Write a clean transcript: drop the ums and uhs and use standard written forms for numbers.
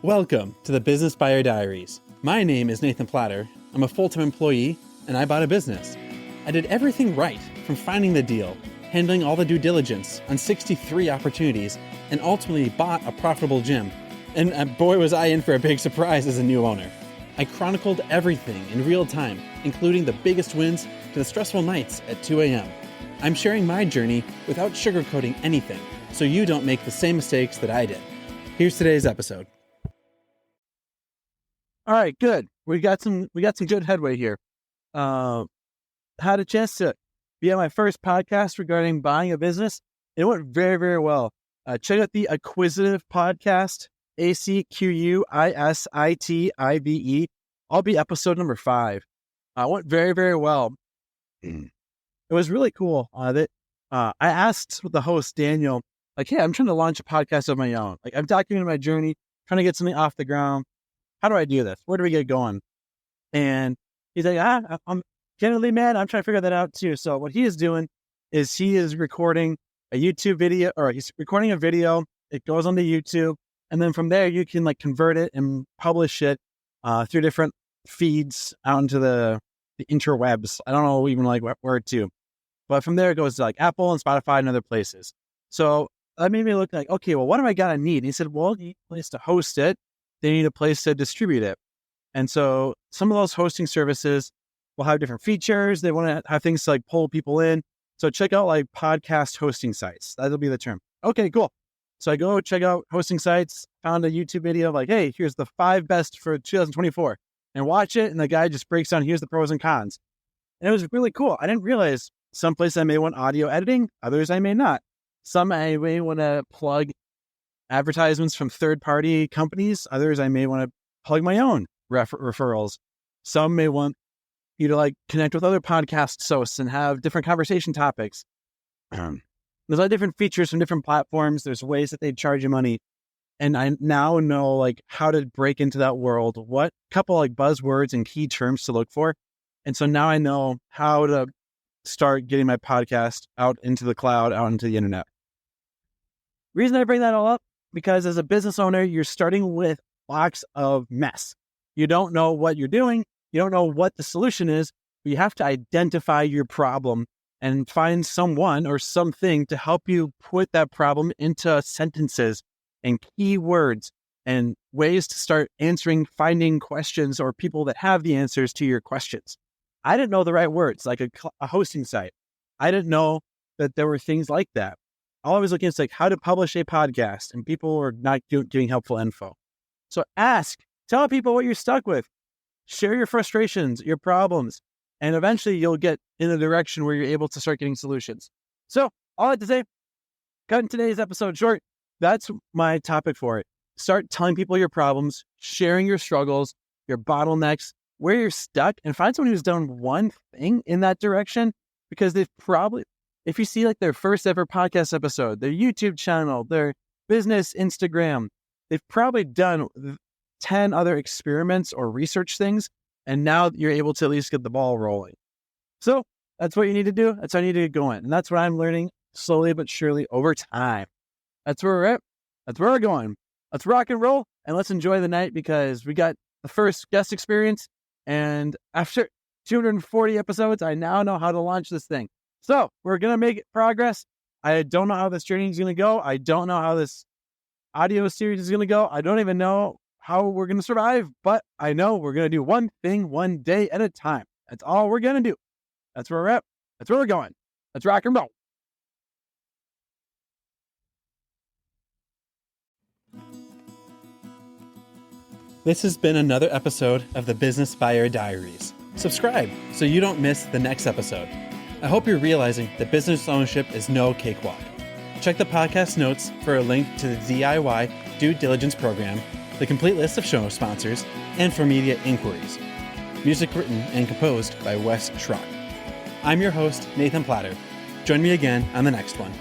Welcome to the Business Buyer Diaries. My name is Nathan Platter. I'm a full-time employee, and I bought a business. I did everything right, from finding the deal, handling all the due diligence on 63 opportunities, and ultimately bought a profitable gym. And boy, was I in for a big surprise as a new owner. I chronicled everything in real time, including the biggest wins to the stressful nights at 2 a.m. I'm sharing my journey without sugarcoating anything, so you don't make the same mistakes that I did. Here's today's episode. All right, good. We got some good headway here. Had a chance to be on my first podcast regarding buying a business. It went very, very well. Check out the Acquisitive Podcast, Acquisitive. I'll be episode number 5. It went very, very well. It was really cool. I asked the host, Daniel, like, hey, I'm trying to launch a podcast of my own. Like, I'm documenting my journey, trying to get something off the ground. How do I do this? Where do we get going? And he's like, I'm generally, man, I'm trying to figure that out too. So what he is doing is he is recording a YouTube video, or he's recording a video. It goes onto YouTube. And then from there, you can like convert it and publish it through different feeds out into the interwebs. I don't know even like what word to, but from there it goes to like Apple and Spotify and other places. So that made me look like, okay, well, what do I got to need? And he said, well, you need a place to host it. They need a place to distribute it. And so some of those hosting services will have different features. They want to have things to like pull people in. So check out like podcast hosting sites. That'll be the term. Okay, cool. So I go check out hosting sites, found a YouTube video of like, hey, here's the 5 best for 2024 and watch it. And the guy just breaks down, here's the pros and cons. And it was really cool. I didn't realize some places I may want audio editing, others I may not. Some I may want to plug advertisements from third-party companies. Others, I may want to plug my own referrals. Some may want you to like connect with other podcast hosts and have different conversation topics. There's a lot of different features from different platforms. There's ways that they charge you money. And I now know like how to break into that world, what couple like buzzwords and key terms to look for. And so now I know how to start getting my podcast out into the cloud, out into the internet. Reason I bring that all up, because as a business owner, you're starting with blocks of mess. You don't know what you're doing. You don't know what the solution is. But you have to identify your problem and find someone or something to help you put that problem into sentences and keywords and ways to start finding questions or people that have the answers to your questions. I didn't know the right words, like a hosting site. I didn't know that there were things like that. All I was looking at like how to publish a podcast, and people were not giving helpful info. So tell people what you're stuck with, share your frustrations, your problems, and eventually you'll get in a direction where you're able to start getting solutions. So all I have to say, cutting today's episode short, that's my topic for it. Start telling people your problems, sharing your struggles, your bottlenecks, where you're stuck, and find someone who's done one thing in that direction, because they've probably, if you see like their first ever podcast episode, their YouTube channel, their business Instagram, they've probably done 10 other experiments or research things. And now you're able to at least get the ball rolling. So that's what you need to do. That's how you need to get going. And that's what I'm learning slowly but surely over time. That's where we're at. That's where we're going. Let's rock and roll and let's enjoy the night, because we got the first guest experience. And after 240 episodes, I now know how to launch this thing. So we're going to make progress. I don't know how this journey is going to go. I don't know how this audio series is going to go. I don't even know how we're going to survive, but I know we're going to do one thing one day at a time. That's all we're going to do. That's where we're at. That's where we're going. Let's rock and roll. This has been another episode of the Business Buyer Diaries. Subscribe so you don't miss the next episode. I hope you're realizing that business ownership is no cakewalk. Check the podcast notes for a link to the DIY due diligence program, the complete list of show sponsors, and for media inquiries. Music written and composed by Wes Schrock. I'm your host, Nathan Platter. Join me again on the next one.